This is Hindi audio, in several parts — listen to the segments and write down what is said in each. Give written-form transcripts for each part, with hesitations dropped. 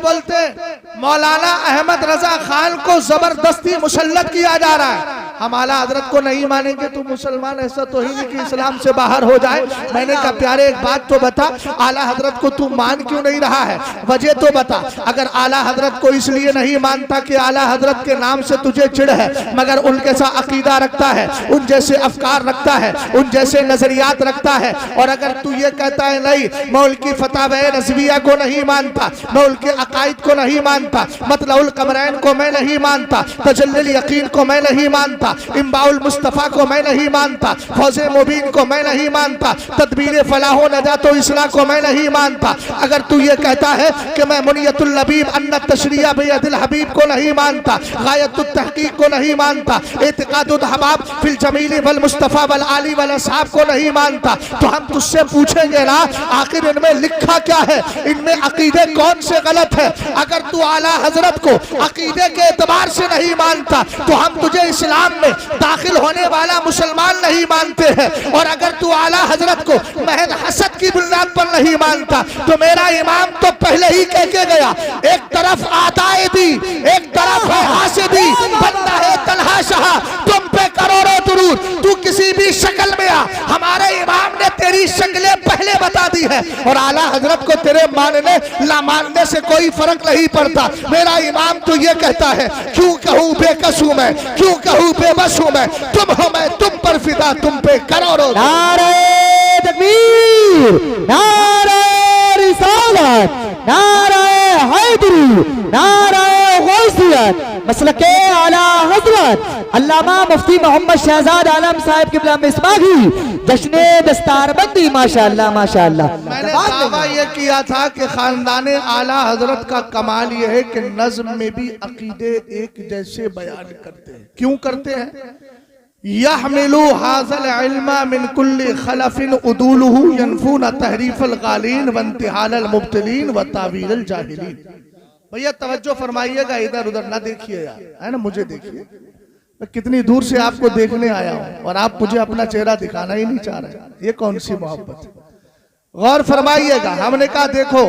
बोलते मौलाना अहमद रजा खान को जबरदस्ती मुसल्लत किया जा रहा है, हम आला हजरत को नहीं मानेंगे तो मुसलमान ऐसा तो ही नहीं कि इस्लाम से बाहर हो जाए। मैंने कहा प्यारे एक बात तो बता, आला हजरत को तू मान क्यों नहीं रहा है, वजह तो बता। अगर आला हजरत को इसलिए नहीं मानता कि आला हजरत के नाम से तुझे चिढ़ है, मगर उनके साथ अकीदा रखता है, उन जैसे अफकार रखता है, उन जैसे नजरियात रखता है, और अगर तू ये कहता है नहीं मैं उनकी फतावा नज़विया को नहीं मानता, मैं उनके अकायद को नहीं मानता, मतलउल कमरैन को मैं नहीं मानता, तजल्लुल यकीन को मैं नहीं मानता, इम्बाउल मुस्तफ़ा को मैं नहीं मानता, फौज़े मुबीन को मैं नहीं मानता, तदबीर फलाहो नजातो इस्लाह को मैं नहीं मानता, अगर तू ये कहता है कि मैं मुनियतुल लबीब अन्ना तशरिया बियदिल हबीब को नहीं मानता, गायतुत तहकीक को नहीं मानता, इतिकादुल हबाब फिल जमीली वल मुस्तफ़ा वल आली वल असहाब को नहीं मानता, तो हम तुझसे पूछेंगे ना आखिर इनमें लिखा क्या है, इनमें अकीदे कौन से गलत है। अगर तू आला हजरत को अकीदे के एतबार से नहीं मानता तो हम तुझे इस्लाम में दाखिल होने वाला मुसलमान नहीं मानते हैं, और अगर तू आला हजरत को महज हसद की बुनियाद पर नहीं मानता तो मेरा इमाम तो पहले ही कह के गया, एक तरफ आताए दी एक तरफ है हासिदी, बंदा है तलहा शाह तुम पे करोड़ों दुरूद, तू किसी भी शक्ल में आ, हमारे इमाम ने तेरी शक्लें पहले बता दी है, और आला हजरत को तेरे मानने ना मानने से कोई फर्क नहीं पड़ता। मेरा इमाम तो ये कहता है क्यों कहूँ बेकस हूँ मैं, क्यों कहूँ बेबस हूँ मैं, तुम हो मैं तुम पर फिदा तुम पे करोड़ों। नारे तकबीर, नारे रिसालत, नारे हैदरी, नारे गौसियत, मसलके आला हजरत अल्लामा मुफ्ती मोहम्मद शहजाद आलम साहब किबला मिसबाही, जश्ने दस्तारबंदी माशाअल्लाह माशाअल्लाह। मैंने दावा ये किया था कि खानदाने आला हजरत का कमाल ये है कि नज्म में भी अकीदे एक जैसे बयान करते हैं। क्यों करते हैं? यहमिलु हाज़ल इल्मा मिन कुल्ली खलफिन उदूलुहु यनफून तहरीफल गालीन व इंतिहालल मुब्तिलीन व तावीलल जाहिलीन। भैया तवज्जो फरमाइएगा, इधर उधर ना देखिए यार, है ना, मुझे देखिए, मैं कितनी दूर से आपको देखने आया हूं और आप मुझे अपना चेहरा दिखाना ही नहीं चाह रहे, ये कौन सी मोहब्बत है? गौर फरमाइएगा। हमने कहा देखो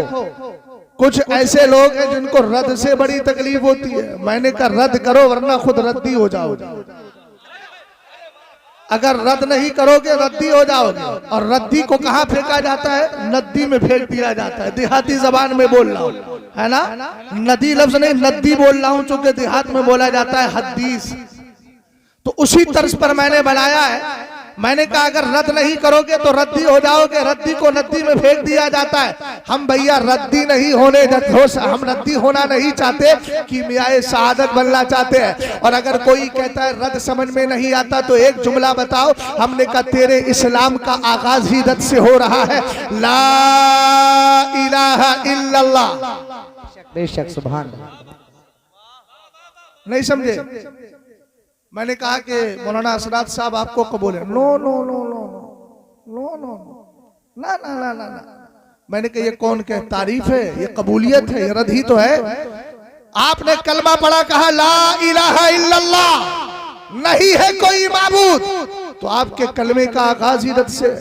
कुछ ऐसे लोग हैं जिनको रद्द से बड़ी तकलीफ होती है, मैंने कहा रद्द करो वरना खुद रद्दी हो जाओगे, अगर रद्द नहीं करोगे रद्दी हो जाओगे। और रद्दी को कहाँ फेंका जाता है? नदी में फेंक दिया जाता है, देहाती जबान में बोल रहा हूँ, है ना, नदी लफ्ज नहीं नदी बोल रहा हूँ, चूंकि देहात में बोला जाता है हदीस, तो उसी तर्ज पर मैंने बनाया है। मैंने कहा अगर रद्द नहीं करोगे तो रद्दी हो जाओगे, रद्दी को नदी में फेंक दिया जाता है। हम भैया रद्दी नहीं होने, हम रद्दी होना नहीं चाहते, कीमियाए शहादत बनना चाहते हैं। और अगर कोई कहता है रद्द समझ में नहीं आता तो एक जुमला बताओ, हमने कहा तेरे इस्लाम का आगाज ही रद्द से हो रहा है, ला इलाहा इल्लल्लाह। बेशक सुभान नहीं समझे? मैंने कहा कि मौलाना असरात साहब आपको कबूल है, no no no no no no no ना ना ना ना ना। मैंने कहा ये कौन कहे तारीफ है, ये कबूलियत है, ये रद्द ही तो है। आपने कलमा पढ़ा, कहा ला इलाहा इल्लल्लाह, नहीं है कोई माबूद, तो आपके कलमे का आगाज ही रद्द से।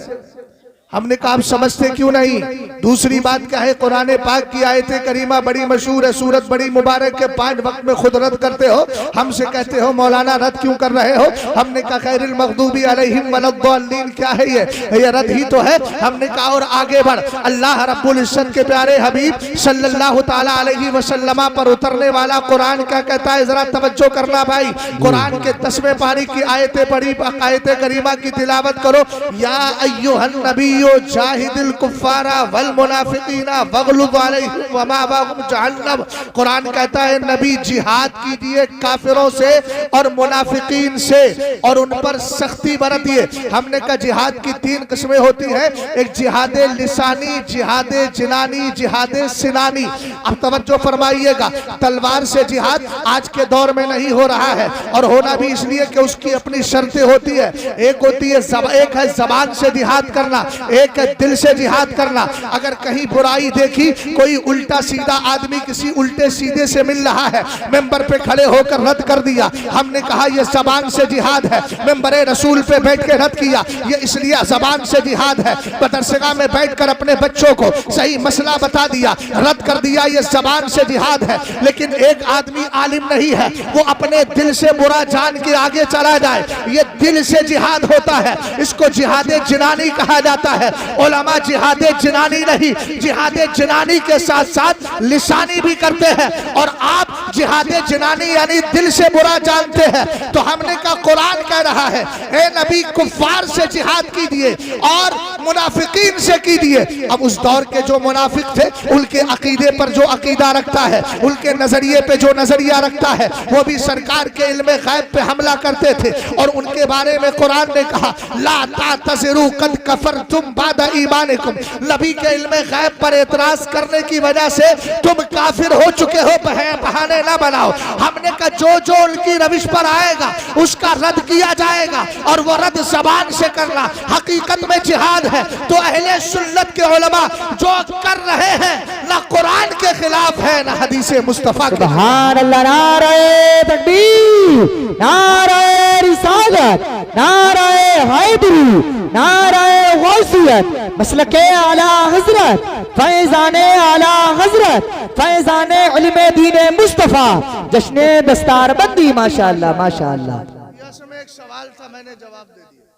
हमने कहा आप समझते क्यों नहीं? दूसरी बात क्या है, कुरान पाक की आयत करीमा बड़ी मशहूर है, सूरत बड़ी मुबारक के 5 वक्त में खुद रद्द करते हो, हमसे कहते हो मौलाना रद्द क्यों कर रहे हो? हमने कहा खैरिल मग़दूबी अलैहिम वलद्दालीन, क्या है ये रद्द ही तो है। हमने कहा और आगे बढ़, अल्लाह रब्बुल इज्जत के प्यारे हबीब सल्लल्लाहु ताला अलैहि वसल्लम पर उतरने वाला कुरान क्या कहता है, जरा तवज्जो करना भाई। कुरान के 10वें पारी की आयतें पढ़ी, आयत करीमा की तिलावत करो। या अय्युहन नबी जाहिदिल कुफ्फारा वल मुनाफिकीना वगलुज़ अलैहिम वमावाहुम जहन्नम। कुरान कहता है नबी जिहाद कीजिए काफिरों से और मुनाफिकीन से और उन पर सख्ती बरतिए। हमने कहा जिहाद की 3 किस्में होती है, एक जिहाद लिसानी, जिहाद जिनानी, जिहाद सिनानी। अब तवज्जो फरमाइएगा, तलवार से जिहाद आज के दौर में नहीं हो रहा है, और होना भी इसलिए कि उसकी अपनी शर्तें होती है। एक होती है एक है जबान से जिहाद करना, एक है दिल से जिहाद करना। अगर कहीं बुराई देखी, कोई उल्टा सीधा आदमी किसी उल्टे सीधे से मिल रहा है, मेंबर पे खड़े होकर रद्द कर दिया। हमने कहा यह जबान से जिहाद है। मेंबरे रसूल पे बैठ के रद्द किया, ये इसलिए जबान से जिहाद है। मदरसा में बैठकर अपने बच्चों को सही मसला बता दिया, रद्द कर दिया, ये जबान से जिहाद है। लेकिन एक आदमी आलिम नहीं है, वो अपने दिल से बुरा जान के आगे चला जाए, ये दिल से जिहाद होता है। इसको जिहादे जिनानी कहा जाता है। उलमा जिहादे जिनानी नहीं, जिहादे जिनानी के साथ साथ लिसानी भी करते हैं। और आप जिहादे जिनानी यानी दिल से बुरा जानते हैं। तो हमने कहा कुरान कह रहा है, ए नबी कुफ्फार से जिहाद कीजिए और मुनाफिकीन से कीजिए। अब उस दौर के जो मुनाफिक थे, उनके अकीदे पर जो अकीदा रखता है, उनके नजरिए पे जो नजरिया रखता है, वो भी सरकार के इल्मे गैब पे हमला करते थे। और उनके बारे में कुरान ने कहा, ला तातज़िरू कद कफरतुम बाद ईमानिकुम, नबी के इल्मे गैब पर एतराज करने की वजह से तुम काफिर हो चुके हो, बहाने ना बनाओ। हमने कहा जो जो उनकी रविश पर आएगा उसका रद्द किया जाएगा, और वो रद्द ज़बान से करना हकीकत में जिहाद है। तो अहले सुन्नत के उलमा जो कर रहे हैं ना कुरान के खिलाफ है ना हदीस मुस्तफा के। सुभान अल्लाह, नारे तकबीर, नारे रिसालत, नारे हैदरी, नारे गौसियत, मसलके आला हजरत, फैजाने आला हजरत, फैजाने इल्मे दीने मुस्तफा, जश्ने दस्तारबंदी। माशाअल्लाह माशाअल्लाह। इसमें एक सवाल था, मैंने जवाब दे दिया।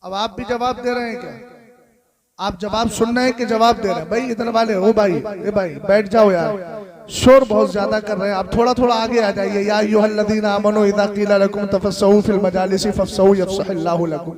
अब आप भी जवाब दे रहे हैं क्या? आप जवाब सुन रहे हैं कि जवाब दे रहे हैं? भाई इधर वाले हो भाई, ए भाई बैठ जाओ यार, शोर बहुत ज्यादा कर रहे हैं। आप थोड़ा थोड़ा आगे आ जाइए। या अय्युहल्लज़ीना आमनू इज़ा क़ीला लकुम तफ़स्सहू फ़िल मजालिसि फ़फ़स्सहू यफ़्सहिल्लाहु लकुम।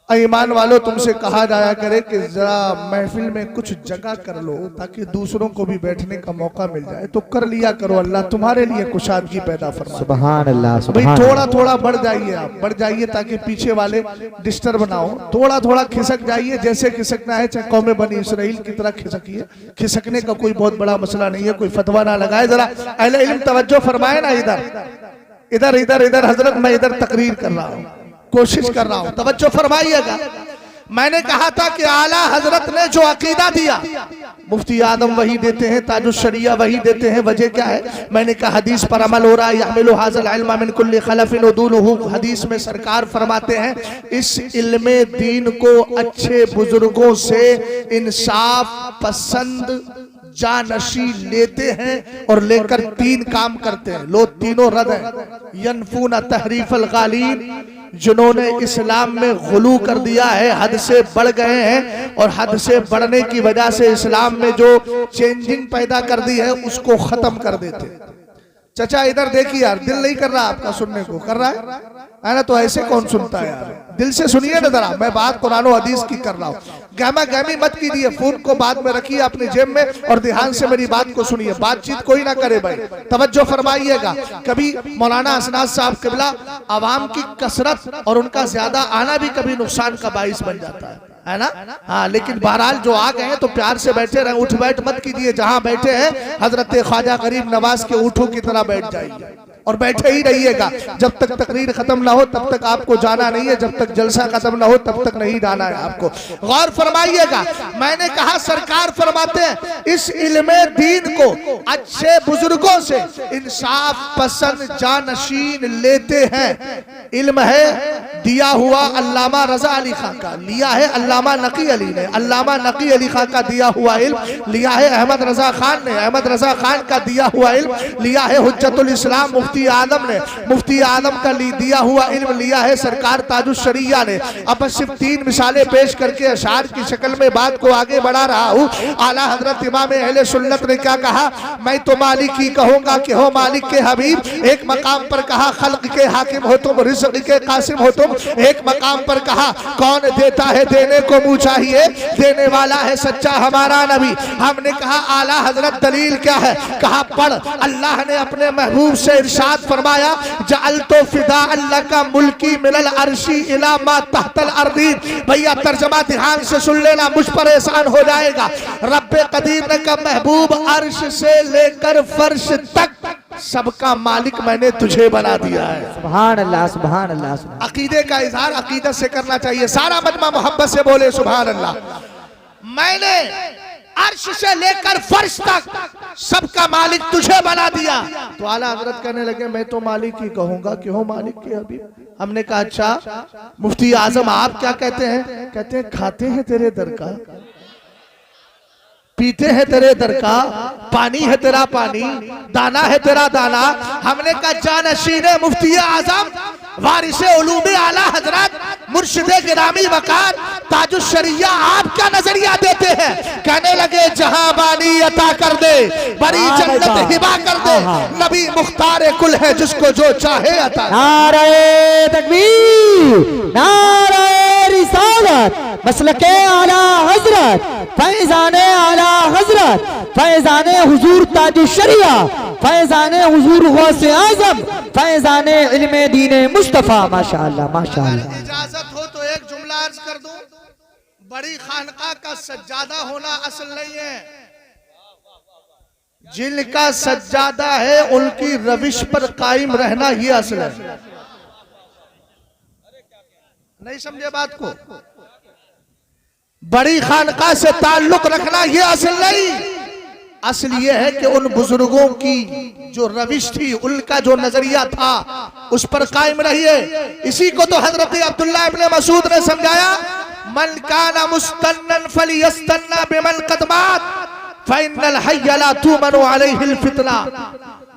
ईमान वालों, तुमसे कहा जाया करे कि जरा महफिल में कुछ जगह कर लो ताकि दूसरों को भी बैठने का मौका मिल जाए, तो कर लिया करो। अल्लाह तुम्हारे लिए कुशादगी पैदा फरमाए। सुभान अल्लाह, भाई थोड़ा थोड़ा बढ़ जाइए, आप बढ़ जाइए ताकि पीछे वाले डिस्टर्ब ना हो। थोड़ा थोड़ा खिसक जाइए, जैसे खिसकना है, चाहे कौमे बनी इसराइल की तरह खिसकिए। खिसकने का कोई बहुत बड़ा मसला नहीं है, कोई फतवा ना लगाए। जरा अहले इल्म तवज्जो फरमाए ना, इधर इधर इधर इधर। हजरत मैं इधर तकरीर कर रहा हूँ, कोशिश कर रहा हूं, तवज्जो फरमाइएगा। मैंने कहा था कि आला हजरत ने जो अकीदा दिया, मुफ्ती आदम वही देते हैं, ताजुश शरिया वही देते हैं। वजह क्या है? मैंने कहा हदीस पर अमल हो रहा है। यहमिलु हाज़ल इल्म मिन कुल्ली खलफिन उदूलुहु। हदीस में सरकार फरमाते हैं, इस इल्मे दीन को अच्छे बुजुर्गों से इंसाफ पसंद जानशी लेते हैं और लेकर तीन काम करते हैं। लोग तीनों रद हैं। यनफून तहरीफल गालिब, जिन्होंने इस्लाम में गुलू कर दिया है, हद से बढ़ गए हैं, और हद से बढ़ने की वजह से इस्लाम में जो चेंजिंग पैदा कर दी है उसको खत्म कर देते हैं। चाचा इधर देखिए यार, दिल नहीं कर रहा आपका सुनने को, कर रहा है ना? तो ऐसे कौन सुनता है यार? दिल से सुनिए ना जरा। मैं बात कुरान और हदीस की कर रहा हूँ। गहमा गहमी मत कीजिए, फोन को बाद में रखिए अपनी जेब में और ध्यान से मेरी बात को सुनिए। बातचीत कोई ना करे भाई, तवज्जो फरमाइएगा। कभी मौलाना असनाद साहब किबला, आवाम की कसरत और उनका ज्यादा आना भी कभी नुकसान का बाइस बन जाता है ना? हाँ, लेकिन बहरहाल जो आ गए हैं तो प्यार से बैठे रहे, उठ बैठ मत कीजिए। जहां बैठे हैं हजरत ख्वाजा गरीब नवाज के ऊँटों की तरह बैठ जाइए और बैठे ही रहिएगा। जब तक तकरीर खत्म ना हो तब तक आपको जाना नहीं है, जब तक जलसा खत्म ना हो तब तक नहीं जाना है आपको। गौर फरमाइएगा। मैंने कहा सरकार फरमाते हैं, इस इल्मे दीन को अच्छे बुजुर्गों से इंसाफ पसंद जानशीन लेते हैं। इल्म है दिया हुआ अल्लामा रजा अली खां का, लिया है अल्लामा नकी अली ने। अल्लामा नकी अली खां का दिया हुआ इल्म लिया है अहमद रजा खान ने। अहमद रजा खान का दिया हुआ इल्म लिया है हुज्जतुल इस्लाम मुफ्ती आदम ने। मुफ्ती आदम का दिया हुआ इल्म लिया है सरकार ताजुश शरिया ने। अब बस सिर्फ तीन मिसालें पेश करके अशार की शक्ल में बात को आगे बढ़ा रहा हूँ। आला हजरत इमाम अहले सुन्नत ने क्या कहा? मैं तो मालिक ही कहूंगा कि हो मालिक के हबीब। एक मकाम पर कहा खल्क के हाकिम हो तुम, रिज़्क़ के कासिम हो तुम। एक मकाम पर कहा कौन देता है देने को मुँह चाहिए, देने वाला है सच्चा हमारा नबी। हमने कहा आला हजरत दलील क्या है? कहा पढ़। अल्लाह ने अपने महबूब से इरशाद फरमाया, जअल तो फिदा अल्लाह का मुल्की मिनल अर्शी इला मा तहतल अर्दीन। भैया तर्जमा ध्यान से सुन लेना, मुझ पर एहसान हो जाएगा। रब्बे कदीर ने कहा महबूब अर्श से लेकर फर्श तक सबका मालिक मैंने तुझे बना दिया है। सुभान अल्लाह, सुभान अल्लाह, सुभान। अकीदे का इजहार अकीदत से करना चाहिए। सारा मजमा मोहब्बत से बोले सुभान अल्लाह। मैंने अर्श से लेकर फर्श तक सबका मालिक तुझे बना दिया। तो आला हजरत कहने लगे मैं तो मालिक ही कहूंगा, क्यों मालिक की अभी। हमने कहा अच्छा मुफ्ती आजम आप क्या कहते हैं? कहते हैं खाते हैं तेरे दर का, पीते हैं तेरे दर का, पानी है तेरा पानी, दाना है तेरा दाना। हमने कहा जानशीने मुफ्ती आजम वारिसे उलूमे आला हजरत मुर्शिदे गिरामी वकार ताजुश शरिया आप क्या नजरिया देते हैं? कहने लगे जहां बानी अता कर दे, बड़ी जन्नत हिबा कर दे, नबी मुख्तार कुल है जिसको जो चाहे अता। नारे तकबीर, नारे रिसालत, मसलके आला हजरत, फैजाने आला हजरत, फैजाने हुजूर ताजुश शरिया, फैजाने हुजूर गौसे आजम, फैजाने इल्मे दीने मुस्तफा। माशाअल्लाह, माशाअल्लाह। इजाजत हो तो एक जुमला अर्ज कर दूं। बड़ी खानका का सज्जादा होना असल नहीं है, जिनका सज्जादा है उनकी रविश पर कायम रहना ही असल है। नहीं समझे बात को? बड़ी खानका से ताल्लुक रखना ये असल नहीं, असल ये है कि उन बुजुर्गों की जो रविश थी, उनका जो नजरिया था, उस पर कायम रहिए। इसी को तो हजरत अब्दुल्लाह इब्न मसूद ने समझाया, मन काना मुस्तन्नन फलियस्तन्ना बिमन कदमात फइन्नल हय्य ला तुमनु अलैहिल फितना।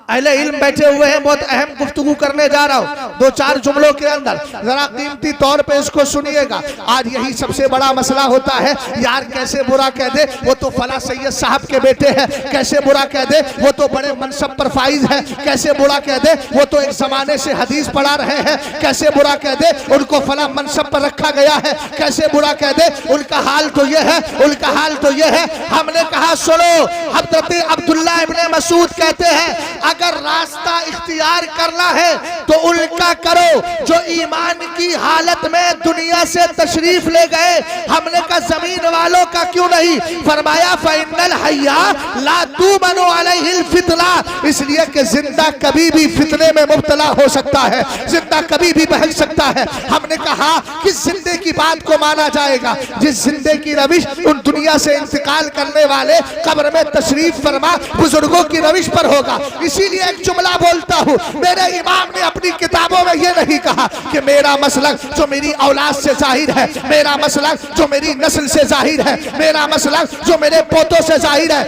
अहले इल्म बैठे हुए हैं, बहुत अहम गुफ्तगू करने जा रहा हूँ दो चार जुमलों के अंदर, जरा कीमती तौर पे इसको सुनिएगा। आज यही सबसे बड़ा मसला होता है, यार कैसे बुरा कह दे वो तो फला सैयद साहब के बेटे हैं, कैसे बुरा कह दे वो तो बड़े मनसब पर फाइज है, कैसे बुरा कह दे वो तो एक जमाने से हदीस पढ़ा रहे हैं, कैसे बुरा कह दे उनको फला मनसब पर रखा गया है, कैसे बुरा कह दे उनका हाल तो ये है, उनका हाल तो ये है। हमने कहा सुनो, हजरत अब्दुल्लाह इब्न मसूद कहते हैं अगर रास्ता इख्तियार करना है तो उनका करो जो ईमान की हालत में दुनिया से तशरीफ ले गए। हमने कहा जमीन वालों का क्यों नहीं? फरमाया फइन्नल हय्या ला तुमनु अलैहिल फितना, इसलिए कि जिंदा कभी भी फितने में मुब्तला हो सकता है, जिंदा कभी भी बहक सकता है। हमने कहा किस जिंदे की बात को माना जाएगा? जिस जिंदे की रविश उन दुनिया से इंतकाल करने वाले कब्र में तशरीफ फरमा बुजुर्गों की रविश पर होगा। इसीलिए एक जुमला बोलता हूँ, मेरे इमाम ने अपनी किताबों में ये नहीं कहा कि मेरा मसलक जो मेरी औलाद से जाहिर है, मेरा मसलक जो मेरी नस्ल से जाहिर है, मेरा मसलक जो मेरे पोतों से जाहिर है।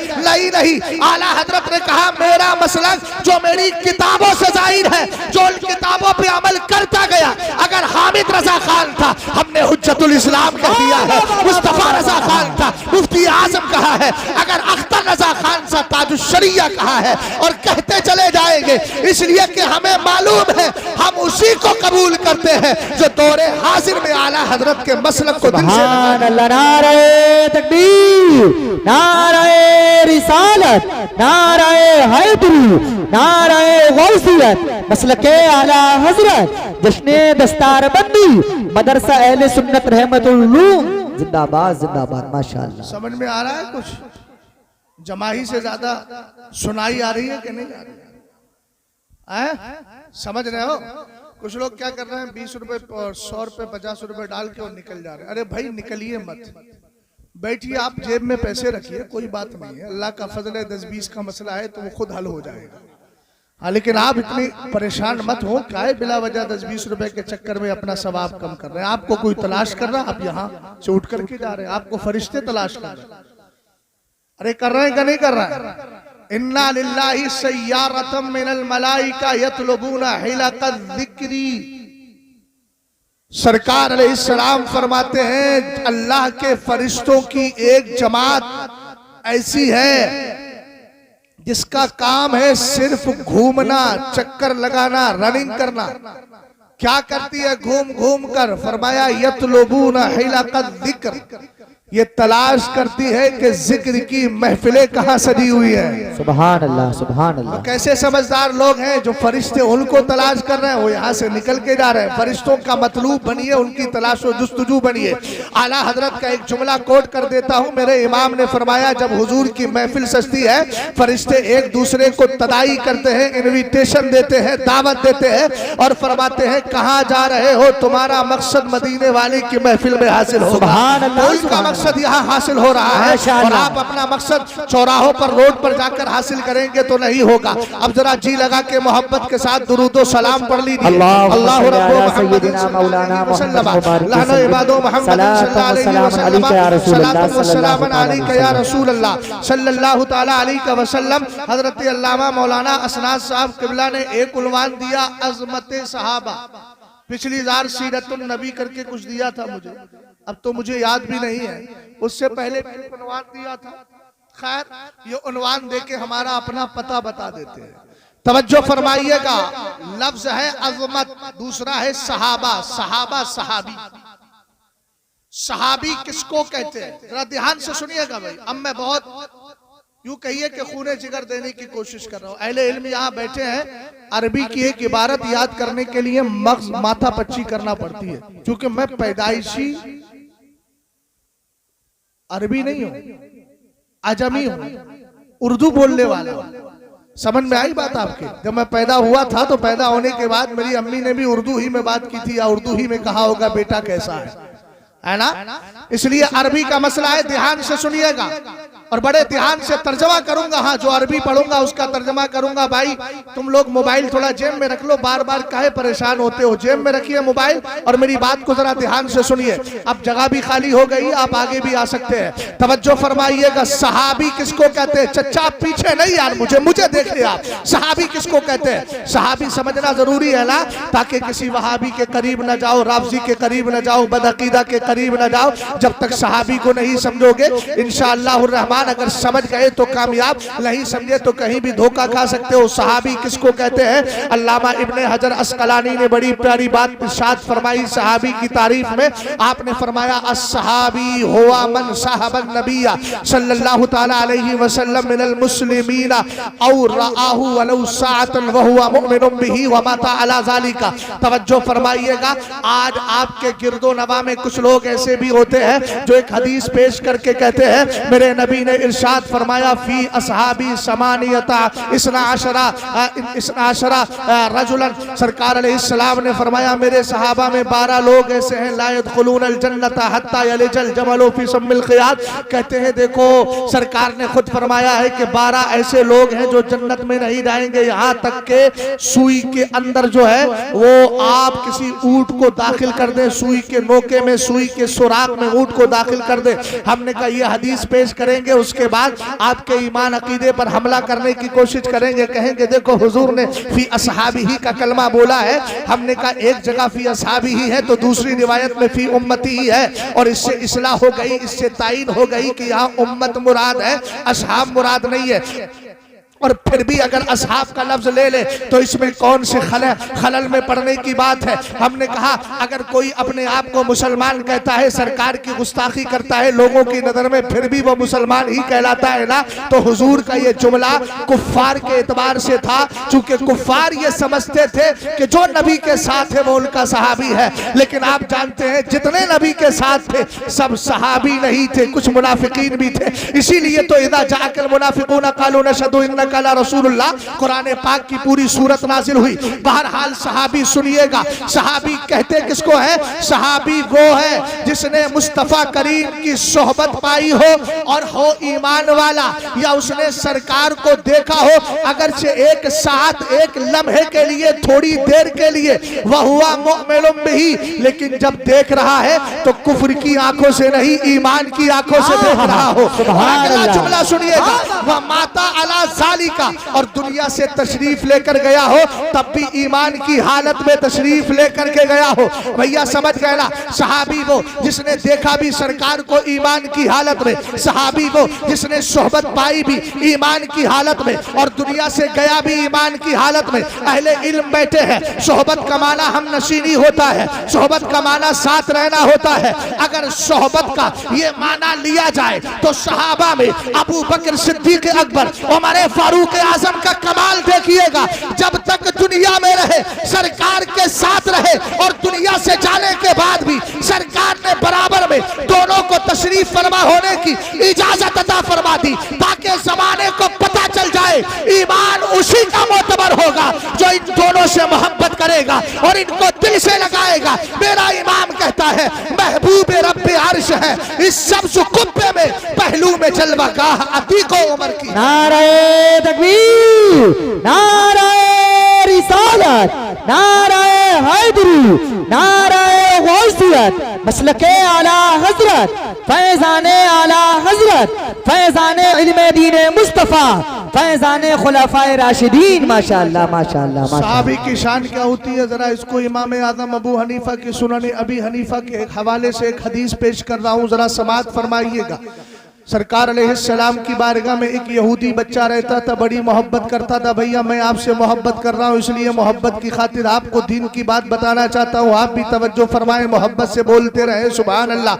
नहीं, आला हजरत ने कहा मेरा मसलक जो मेरी किताबों से जाहिर है, जो उन किताबों पे अमल करता गया। अगर हामिद रजा खान था हमने हुज्जतुल इस्लाम कह दिया है, मुस्तफा रजा खान था मुफ्ती आजम कहा है, अगर अख्तर रजा खान सा ताजुश शरिया कहा है, और कहते चले जाएंगे। इसलिए कि हमें मालूम है हम उसी को कबूल करते हैं जो दौरे हाजिर में आला हजरत के मसलक को दिल से अल्लाह। नारे तकबीर, नारे रिसालत, नारे हैदरी, नारे गौसियत, मसलके आला हजरत, जश्ने दस्तारबंदी, मदरसा अहले सुन्नत रहमतुल उलूम, जिंदाबाद जिंदाबाद। माशाअल्लाह। समझ में आ रहा है? कुछ जमाही से ज्यादा सुनाई आ रही है कि नहीं आ रही है? समझ रहे हो? कुछ लोग क्या कर रहे हैं, 20 रुपए और 100 रुपए 50 रुपए डाल के और निकल जा रहे हैं। अरे भाई निकलिए मत, बैठिए, आप जेब में पैसे रखिए, कोई बात नहीं है, अल्लाह का फजल है। 10-20 का मसला है तो वो खुद हल हो जाएगा। हाँ, लेकिन आप इतनी परेशान मत हो, काहे बिला वजह 10-20 रुपए के चक्कर में अपना सवाब कम कर रहे हैं। आपको कोई तलाश कर रहा, आप यहाँ से उठ करके जा रहे हैं, आपको फरिश्ते तलाश कर रहे हैं। अरे कर रहे हैं क्या नहीं कर रहा है? इन्ना लिल्लाहि सय्यारतम मिनल मलाइका यतलबूना हिलकल ज़िक्री। सरकार अलैहिस्सलाम फरमाते हैं अल्लाह के फरिश्तों की एक जमात ऐसी है जिसका काम है सिर्फ घूमना, चक्कर लगाना, रनिंग करना। क्या करती है? घूम घूम कर। फरमाया यतलबूना हिलकल ज़िक्र, ये तलाश करती है कि जिक्र की महफिलें कहाँ सजी हुई है। सुभान अल्लाह, सुभान अल्लाह। कैसे समझदार लोग हैं जो फरिश्ते उनको तलाश कर रहे हैं, वो यहाँ से निकल के जा रहे हैं। फरिश्तों का मतलूब बनिए, उनकी तलाश व जुस्तजू बनिए। आला हजरत का एक जुमला कोट कर देता हूँ। मेरे इमाम ने फरमाया, जब हुजूर की महफिल सजती है, फरिश्ते एक दूसरे को तदाई करते हैं, इन्विटेशन देते हैं, दावत देते हैं और फरमाते हैं कहाँ जा रहे हो, तुम्हारा मकसद मदीने वाले की महफिल में हासिल होगा। सुभान अल्लाह, उनका मकसद यहाँ हासिल हो रहा है और आप अपना मकसद चौराहों पर, रोड पर जाकर हासिल करेंगे तो नहीं होगा। अब जरा जी लगा के मोहब्बत के साथ दुरूदो सलाम पढ़ लीजिए। अल्लाह रब्बो मुहम्मद सल्लल्लाहु अलैहि वसल्लम लाना इबादो मोहम्मद सल्लल्लाहु अलैहि वसल्लम सलातु व सलाम अलैका या रसूल अल्लाह सल्लल्लाहु तआला अलैहि वसल्लम। हजरत अल्लामा मौलाना असनाद साहब किबला ने एक उन्वान दिया, अज़मत सहाबा। पिछली बार सीरतुन नबी करके कुछ दिया था मुझे, अब तो मुझे याद भी नहीं है, उससे पहले मैंने उन्वान दिया था। खैर, ये उन्वान देके हमारा अपना पता बता देते हैं। तवज्जो फरमाइएगा, लफ्ज है अज़मत, दूसरा है सहाबा। सहाबा सहाबी, सहाबी किसको कहते हैं जरा ध्यान से सुनिएगा भाई। अब मैं बहुत यूं कहिए कि खूने जिगर देने की कोशिश कर रहा हूं। अहले इल्म यहाँ बैठे हैं, अरबी की एक इबारत याद करने के लिए मग़ज़ माथा पच्ची करना पड़ती है, क्योंकि मैं पैदाइशी अरबी नहीं हूं, अजमी हूं, उर्दू बोलने वाला हूं। समझ में आई बात आपके? जब मैं पैदा हुआ था तो पैदा होने के बाद मेरी अम्मी ने भी उर्दू ही में बात की थी, या उर्दू ही में कहा होगा बेटा कैसा है ना? इसलिए अरबी का मसला है, ध्यान से सुनिएगा और बड़े ध्यान से तर्जमा करूंगा। हाँ, जो अरबी पढ़ूंगा उसका तर्जमा करूंगा। भाई तुम लोग मोबाइल थोड़ा जेब में रख लो, बार बार काहे परेशान होते हो? जेब में रखिए मोबाइल और मेरी बात को जरा ध्यान से सुनिए। अब जगह भी खाली हो गई, आप आगे भी आ सकते हैं। तवज्जो फरमाइएगा, सहाबी किसको कहते हैं? चच्चा पीछे नहीं यार, मुझे देखिए आप। सहाबी किसको कहते हैं? सहाबी समझना जरूरी है ना, ताकि किसी वहाबी के करीब न जाओ, राफजी के करीब न जाओ, बदअकीदा के करीब न जाओ। जब तक सहाबी को नहीं समझोगे, इंशाअल्लाह रहमान अगर समझ गए तो कामयाब, नहीं समझे तो कहीं भी धोखा खा सकते हो। सहाबी किसको कहते हैं? अल्लामा इब्ने हजर अस्कलानी ने बड़ी प्यारी बात इरशाद फरमाई सहाबी की तारीफ में। आपने फरमाया, अस्सहाबी हुवा मन साहबन नबिया सल्लल्लाहु तआला अलैहि वसल्लम मिनल मुस्लिमीना औ रआहु वलौ साअतन व हुवा मुमिनुन बिही व माता अला ज़ालिका। तवज्जो फरमाइएगा, आज आपके गिरदो नवा में कुछ लोग ऐसे भी होते हैं जो एक हदीस पेश करके कहते हैं, मेरे नबी ने इरशाद फरमाया, फी असहाबी समानियता इसना अशरा रजुलन। सरकार अलैहिस्सलाम ने फरमाया, मेरे सहाबा में 12 लोग ऐसे हैं, ला यदखुलूनल जन्नता हत्ता यलिजल जमलु फी सम्मिल क़ियाद। कहते हैं देखो, सरकार ने खुद फरमाया है कि 12 ऐसे लोग हैं जो जन्नत में नहीं जाएंगे यहाँ तक के सुई के अंदर जो है वो आप किसी ऊंट को दाखिल कर दे, सुई के नोके में, सुई के सुराख में ऊंट को दाखिल कर दे। हमने कहा यह हदीस पेश करेंगे, उसके बाद आपके ईमान अकीदे पर हमला करने की कोशिश करेंगे, कहेंगे देखो हुजूर ने फी असहाबी ही का कलमा बोला है। हमने कहा एक जगह फी असहाबी ही है तो दूसरी रिवायत में फी उम्मती ही है, और इससे इस्लाह हो गई, इससे तायीन हो गई कि यहाँ उम्मत मुराद है, असहाब मुराद नहीं है। और फिर भी अगर असहाब का लफ्ज ले ले तो इसमें कौन से खलल में पड़ने की बात है? हमने कहा अगर कोई अपने आप को मुसलमान कहता है, सरकार की गुस्ताखी करता है लोगों की नजर में, फिर भी वो मुसलमान ही कहलाता है ना। तो हुजूर का ये जुमला कुफ्फार के एतबार से था, चूंकि कुफ्फार ये समझते थे कि जो नबी के साथ है वो उनका सहाबी है। लेकिन आप जानते हैं जितने नबी के साथ थे सब सहाबी नहीं थे, कुछ मुनाफिकीन भी थे। इसीलिए तो इदा जाकल मुनाफिकून कालू नशहदु इन्नका ला रसूलुल्लाह, कुरान पाक की पूरी सूरत नाजिल हुई। बहरहाल सहाबी सुनिएगा, सहाबी कहते किसको है? सहाबी वो है जिसने मुस्तफा करीम की सोहबत पाई हो और हो ईमान वाला, या उसने सरकार को देखा हो अगरचे एक साथ, एक लम्हे के लिए, थोड़ी देर के लिए, वह हुआ मुमिनुन बिही, लेकिन जब देख रहा है तो कुफ्र की आंखों से नहीं, ईमान की आंखों से देख रहा हो। अगला जुमला सुनिएगा, वह माता अला ज़ालिका गाड़ी का और दुनिया से तशरीफ लेकर गया हो, तब भी ईमान की हालत में तशरीफ लेकर के गया हो। भैया समझ गए ना, सहाबी वो जिसने देखा भी सरकार को ईमान की हालत में, सहाबी वो जिसने सोहबत पाई भी ईमान की हालत में और दुनिया से गया भी ईमान की हालत में। अहले इल्म बैठे हैं, सोहबत का माना हम नशीनी होता है, सोहबत का माना साथ रहना होता है। अगर सोहबत का ये माना लिया जाए तो सहाबा में अबू बकर सिद्दीक अकबर, उमर फारूक आजम का कमाल देखिएगा। जब तक दुनिया में रहे सरकार के साथ रहे और दुनिया से जाने के बाद भी सरकार ने बराबर में दोनों को तशरीफ फरमा होने की इजाजत अता फरमा दी, ताकि जमाने को पता चल जाए ईमान उसी का मोतबर होगा जो इन दोनों से मोहब्बत करेगा और इनको दिल से लगाएगा। मेरा इमाम कहता है महबूब रब्बे अर्श है इस शब्द कुब्बे में, पहलू में जलवागाह अतीको उमर की। नारे तकबीर, नारे रिसालत, नारे हैदरी, नारे गौसियत, मसलके आला हजरत, फैजाने आला हजरत, फैजाने इल्मे दीने मुस्तफा, फैजाने खुलाफाए राशिदीन। माशाअल्लाह माशाअल्लाह माशाअल्लाह। सहाबी की शान क्या होती है, जरा इसको इमाम आजम अबू हनीफा की सुनन अबी हनीफा के एक हवाले से एक हदीस पेश कर रहा हूँ, जरा समाअत फरमाइएगा। सरकार अलैहिस्सलाम की बारगाह में एक यहूदी बच्चा रहता था, बड़ी मोहब्बत करता था। भैया मैं आपसे मोहब्बत कर रहा हूँ, इसलिए मोहब्बत की खातिर आपको दीन की बात बताना चाहता हूँ, आप भी तवज्जो फरमाएं, मोहब्बत से बोलते रहे सुभान अल्लाह,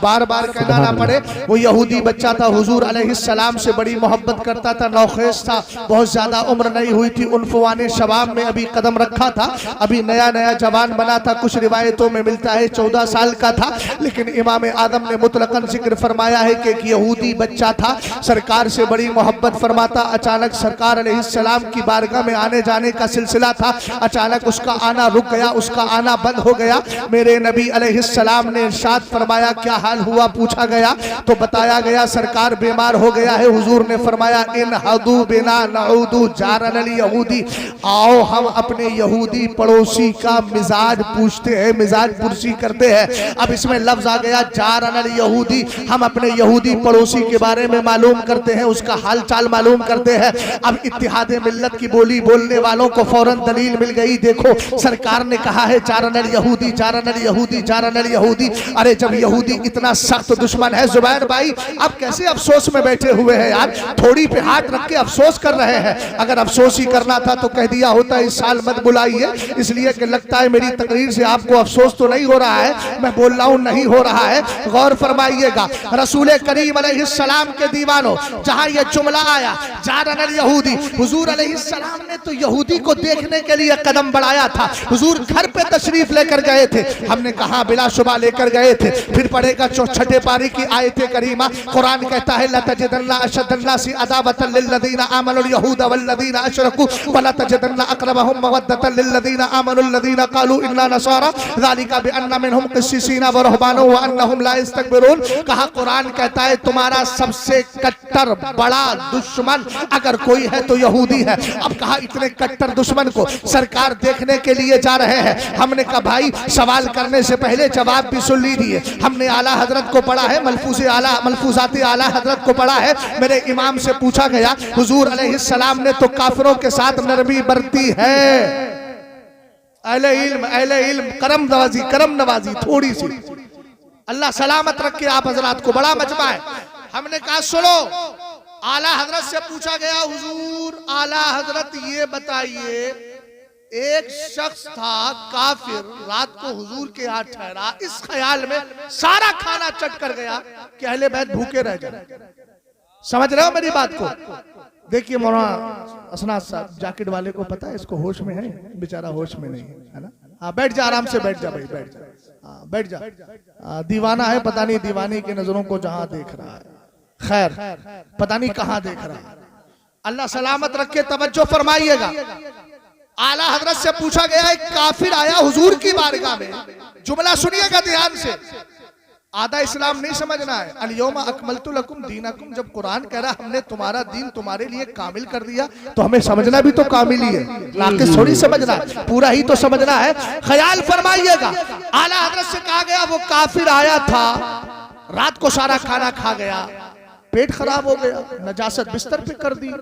बार बार कहना ना पड़े। वो यहूदी बच्चा था, हुजूर अलैहिस्सलाम से बड़ी मोहब्बत करता था, नौखेज था, बहुत ज्यादा उम्र नहीं हुई थी, उन्फवाने शबाब में अभी कदम रखा था, अभी नया नया जवान बना था। कुछ रिवायतों में मिलता है 14 साल का था, लेकिन इमाम आदम ने मुतलकन जिक्र फरमाया है कि यहूदी बच्चा था, सरकार से बड़ी मोहब्बत फरमाता। अचानक सरकार अलैहिस्सलाम की बारगाह में आने जाने का सिलसिला था, अचानक उसका आना रुक गया, उसका आना बंद हो गया। मेरे नबी अलैहिस्सलाम ने इरशाद फरमाया क्या हाल हुआ, पूछा गया तो बताया गया सरकार बीमार हो गया है। हुजूर ने फरमाया इन हदू बिना नऊदू जारनल यहूदी, आओ हम अपने यहूदी पड़ोसी का मिजाज पूछते हैं, मिजाज पुरसी करते हैं। अब इसमें लफ्ज आ गया जारनल यहूदी, हम अपने यहूदी पड़ोसी के बारे में मालूम करते हैं, उसका हाल चाल मालूम करते हैं। अब इत्तिहाद मिल्लत की बोली बोलने वालों को फौरन दलील मिल गई, देखो सरकार ने कहा है जारनल यहूदी, जारनल यहूदी, जारनल यहूदी। अरे जब यहूदी इतना सख्त दुश्मन है जुबैर भाई, अब कैसे अफसोस में बैठे हुए हैं यार, थोड़ी पे हाथ रख के अफसोस कर रहे हैं। अगर अफसोस ही करना था तो कह दिया होता इस साल मत बुलाइए, इसलिए कि लगता है मेरी तकरीर से आपको अफसोस तो नहीं हो रहा है, मैं बोल रहा हूँ नहीं हो रहा है। गौर फरमाइएगा, रसूल करीम अलैहिस्सलाम के दीवानों, जहां यह जुमला आया जारनल यहूदी, हुजूर अलैहिस्सलाम ने तो यहूदी को देखने के लिए कदम बढ़ाया था। हुजूर घर पे तशरीफ लेकर गए थे, हमने कहा बिलाशुबा लेकर गए थे। फिर पढ़ेगा 64 पारी की आयत करीमा, कुरान कहता है लतजदन्ना अशद्दन्नासी अदावतन लिल्लज़ीना आमनुल यहूद वल्लज़ीना अशरकू वलतजदन्ना अक़रबहुम मवद्दतन लिल्लज़ीना आमनुल लज़ीना क़ालू इन्ना नसारा ज़ालिका बिअन्ना मिनहुम क़िस्सीसीना व रहबाना व अन्नहुम ला यस्तकबिरून। कहा कुरान कहता है तुम्हारा सबसे कट्टर बड़ा दुश्मन अगर कोई है तो यहूदी है। अब कहा इतने कट्टर दुश्मन को सरकार देखने के लिए जा रहे हैं। हमने कहा भाई सवाल करने से पहले जवाब भी सुन लीजिए। हमने आला हजरत को पढ़ा है, मलफूजाते आला हजरत को पढ़ा है। मेरे इमाम से पूछा गया हुजूर अलैहिस्सलाम ने तो काफिरों के साथ नरमी बरती है। अहले इल्म करम नवाजी थोड़ी सी, अल्लाह सलामत रखे आप हजरात को, बड़ा मजमा है। हमने कहा सुनो, आला हजरत से पूछा गया हुजूर आला हजरत ये बताइए, एक शख्स था काफिर, रात को हुजूर के यहाँ ठहरा, इस ख्याल में सारा खाना चट कर गया कि अहले बैत भूखे रह जाए। समझ रहे हो मेरी बात को? देखिए मौलाना असनाद साहब जैकेट वाले को पता है, इसको होश में है, बेचारा होश में नहीं है ना। हाँ बैठ जा, आराम से बैठ जा भाई, बैठ जा, हाँ बैठ जा। दीवाना है, पता नहीं दीवानी की नजरों को जहां देख रहा है, खैर पता नहीं कहां देख रहा है, अल्लाह सलामत रखे। तवज्जो फरमाइएगा, आला हजरत से पूछा गया एक काफिर आया हुजूर की बारगाह में, जुमला सुनिएगा ध्यान से, आधा इस्लाम नहीं समझना है। अल-यौमा अकमलतु लकुम दीनकुम, जब कुरान कह रहा हमने तुम्हारा दीन तुम्हारे लिए कामिल कर दिया तो हमें समझना भी तो कामिल ही है, नाक़िस थोड़ी समझना है, पूरा ही तो समझना है। ख्याल फरमाइएगा, आला हजरत से कहा गया वो काफिर आया था, रात को सारा खाना खा गया, पेट खराब हो गया, नजासत बिस्तर पे कर दी।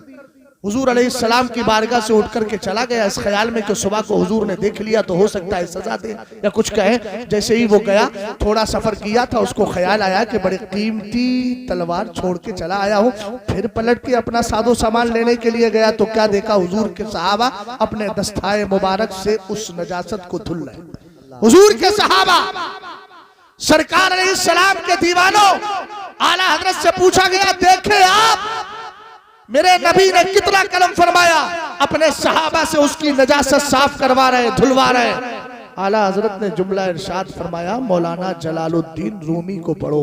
हुजूर अलैहिस्सलाम की बारगाह से उठ करके चला गया इस ख्याल में कि सुबह को हुजूर ने देख लिया तो हो सकता है सजा दे या कुछ कहे। जैसे ही वो गया, थोड़ा सफर किया था, उसको ख्याल आया कि बड़ी कीमती तलवार छोड़ के चला आया हूँ। फिर पलट के अपना सादो सामान लेने के लिए गया तो क्या देखा, हुजूर के सहाबा अपने दस्ताए मुबारक से उस नजासत को धुल रहे। हुजूर के सहाबा सरकार अलैहिस्सलाम के दीवानों, आला हजरत से पूछा गया, देखे आप मेरे नबी ने कितना कलम फरमाया, अपने सहाबा से उसकी नजासत साफ करवा रहे, धुलवा रहे। आला हजरत ने जुमला इरशाद फरमाया, मौलाना जलालुद्दीन रूमी को पढ़ो,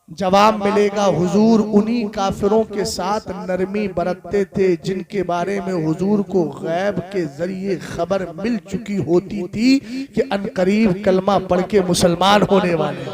जवाब मिलेगा। हुजूर उन्हीं काफिरों के साथ नरमी बरतते थे जिनके बारे में हुजूर को गैब के जरिए खबर मिल चुकी होती थी कि अनकरीब कलमा पढ़ के मुसलमान होने वाले।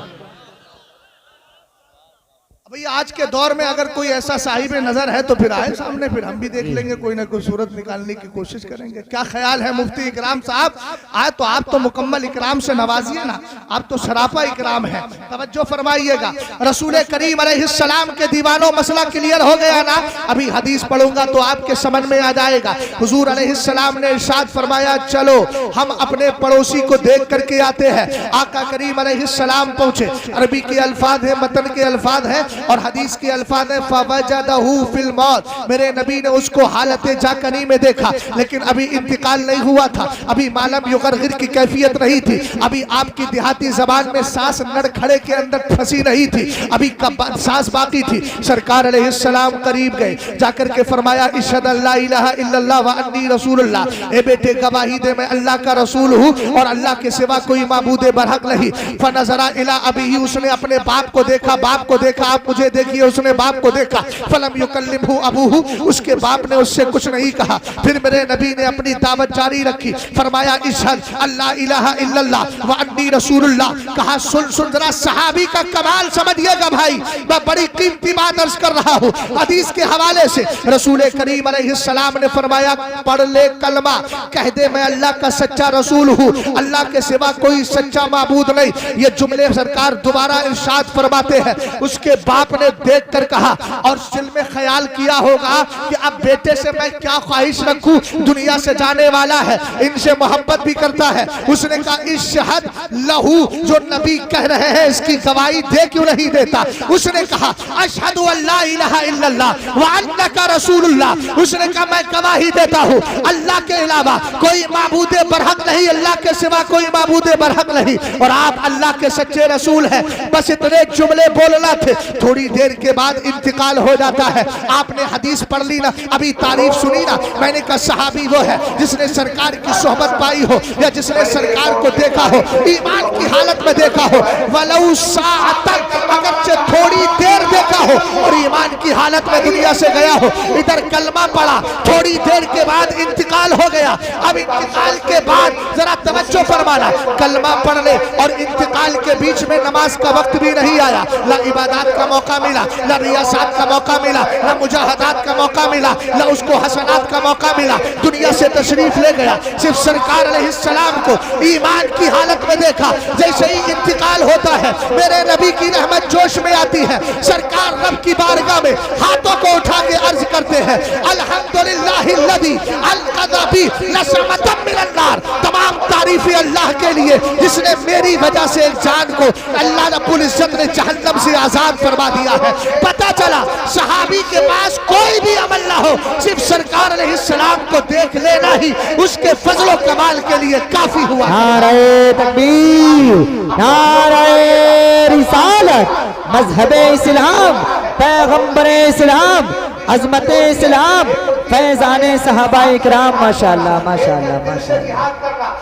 भाई आज के दौर में अगर कोई ऐसा साहिब नजर है तो फिर आए सामने, फिर हम भी देख लेंगे, कोई ना कोई सूरत निकालने की कोशिश करेंगे। क्या ख्याल है मुफ्ती इकराम साहब? आए तो आप तो मुकम्मल इकराम से नवाजिए ना, आप तो शराफा इकराम है। तवज्जो फरमाइएगा, रसूल करीम अलैहिस्सलाम के दीवानों, मसला क्लियर हो गया ना? अभी हदीस पढ़ूंगा तो आपके समझ में आ जाएगा। हुजूर अलैहिस्सलाम ने इरशाद फरमाया, चलो हम अपने पड़ोसी को देख करके आते हैं। आका करीम अलैहिस्सलाम पहुंचे। अरबी के अल्फाज है, मतन के अल्फाज है और हदीस के अल्फाज है, फवजदहू फिल मौत, मेरे नबी ने उसको हालत जाकनी में देखा, लेकिन अभी इंतकाल नहीं हुआ था, अभी मालम युगरगिर की कैफियत नहीं थी, अभी आपकी देहाती जबान में सांस नड़खड़े के अंदर फंसी नहीं थी, अभी सांस बाकी थी। सरकार अलैहिस्सलाम करीब गए, जाकर के फरमाया, इशहद अल्ला इलाहा इल्लल्लाह व अन्नी रसूलुल्लाह, ए बेटे गवाही दे मैं अल्लाह का रसूल हूँ और अल्लाह के सिवा कोई माबूद बरहक नहीं। फनज़रा इला अबीही, उसने अपने बाप को देखा, बाप को देखा, आप मुझे देखिए, उसने बाप को देखा। फलम युकल्लिमहु अबूहु, उसके बाप ने उससे कुछ नहीं कहा। फिर मेरे नबी ने अपनी दावत जारी रखी, फरमाया, इशहद अल्ला इलाहा इल्लल्लाह व अन्नी रसूलुल्लाह। कहा, सुन सुन जरा सहाबी का कमाल समझिएगा भाई, मैं बड़ी कीमती बात अर्ज कर रहा हूँ हदीस के हवाले से। रसूल करीम अलैहिस्सलाम ने फरमाया, पढ़ ले कलमा, कह दे मैं अल्लाह का सच्चा रसूल हूँ, अल्लाह के सिवा कोई सच्चा माबूद नहीं। ये जुमले सरकार दोबारा इरशाद फरमाते हैं। उसके बाप ने देख कर कहा और दिल में ख्याल किया होगा कि अब बेटे से मैं क्या ख्वाहिश रखूं, दुनिया से जाने वाला है, इनसे मोहब्बत भी करता है। उसने कहा, इशहद लहू, जो नबी कह रहे हैं इसकी गवाही दे क्यों नहीं देता? उसने कहा, अशहदु अल्ला इलाहा इल्लल्लाह व अन्नका रसूलुल्लाह। उसने कहा, मैं गवाही देता हूँ अल्लाह के अलावा कोई माबूद बरहक नहीं, अल्लाह के सिवा कोई माबूद बरहक नहीं और आप अल्लाह के सच्चे रसूल हैं। बस इतने जुमले बोलना थे। थोड़ी देर के बाद इंतकाल हो जाता है। आपने हदीस पढ़ ली ना, अभी तारीफ सुनी ना, मैंने कहा सहाबी वो है जिसने सरकार की सोहबत पाई हो या जिसने सरकार को देखा हो, ईमान की हालत में देखा हो, वलौ साअतन, अगरचे थोड़ी देर देखा हो और ईमान की हालत में दुनिया से गया हो। इधर कलमा पढ़ा, थोड़ी देर के बाद इंतकाल हो गया। अब इंतकाल के बाद जरा तवज्जो फरमाना, कलमा पढ़ने और इंतकाल के बीच में नमाज का वक्त भी नहीं आया, ना इबादत का मौका मिला, ना रियासत का मौका मिला, ना मुजाहदात का मौका मिला, ना उसको हसनात का मौका मिला। दुनिया से तशरीफ ले गया, सिर्फ सरकार अलैहिस्सलाम को ईमान की हालत में देखा। जैसे ही इंतकाल होता है, मेरे नबी की रहमत जोश में आती है। सरकार रब की बारगाह में हाथों को उठा के अर्ज करते हैं, अल्हम्दुलिल्लाहिल्लज़ी अलक़ज़ा बी नसमतम मिनन नार। तमाम तारीफें अल्लाह के लिए जिसने मेरी वजह से एक जान को अल्लाह रब्बुल इज्जत ने जहन्नम से आजाद फरमा दिया है। पता चला सहाबी के पास कोई भी अमल ना हो, सिर्फ सरकार अलैहिस्सलाम को देख लेना ही उसके फजलो कमाल के लिए काफी हुआ। नारे तकबीर, नारे रिसालत, मजहबे इस्लाम, पैगंबरे इस्लाम, अजमते इस्लाम, फैजाने सहाबाए इकराम। माशाअल्लाह माशाअल्लाह माशाअल्लाह।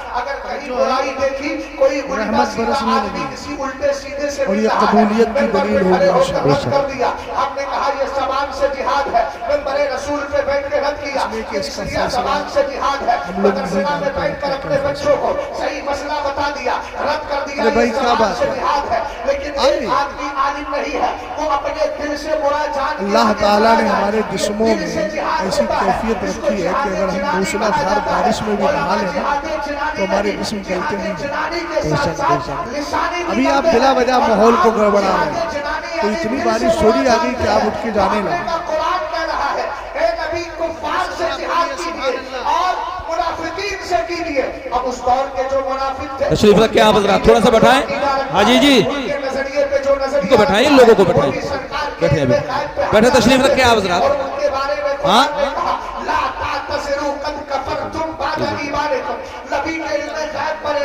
रहमत बरसने लगी और ये कबूलियत की दलील होगी। आपने कहा ये ज़बान से जिहाद है, मिंबर रसूल पे बैठ के रद किया, इसलिए ज़बान से जिहाद है। मदरसा में बैठ कर अपने बच्चों को सही मसला बता दिया, रद कर दिया। भाई क्या बात है, जिहाद है, लेकिन एक आदमी आलिम नहीं है, वो अपने दिल से बुरा जान। अल्लाह ताला ने हमारे जिस्मों में ऐसी कैफियत रखी है कि अगर हम मूसलाधार बारिश में भी नहा लें तो हमारे जिस्म गलते नहीं। अभी आप बिला वजह माहौल को गड़बड़ा रहे हैं, तो इतनी बारिश थोड़ी आ गई कि आप उठ के जाने लगे। से कीजिए। अब उस दौर के जो मुनाफिक थे, तशरीफ रखें आप हजरात, थोड़ा सा बैठाएं। हाजी जी उनके नजरिए पे जो नजरिया इनको बैठाएं, इन लोगों को बैठाएं। मोदी सरकार के बैठे अभी, गायब पे बैठे, तशरीफ रखें आप हजरात। और उनके बारे में हाँ? कुरान ने कहा, ला तातज़िरू कद कफरतुम बाद ईमानिकुम। नबी के इल्म गायब पर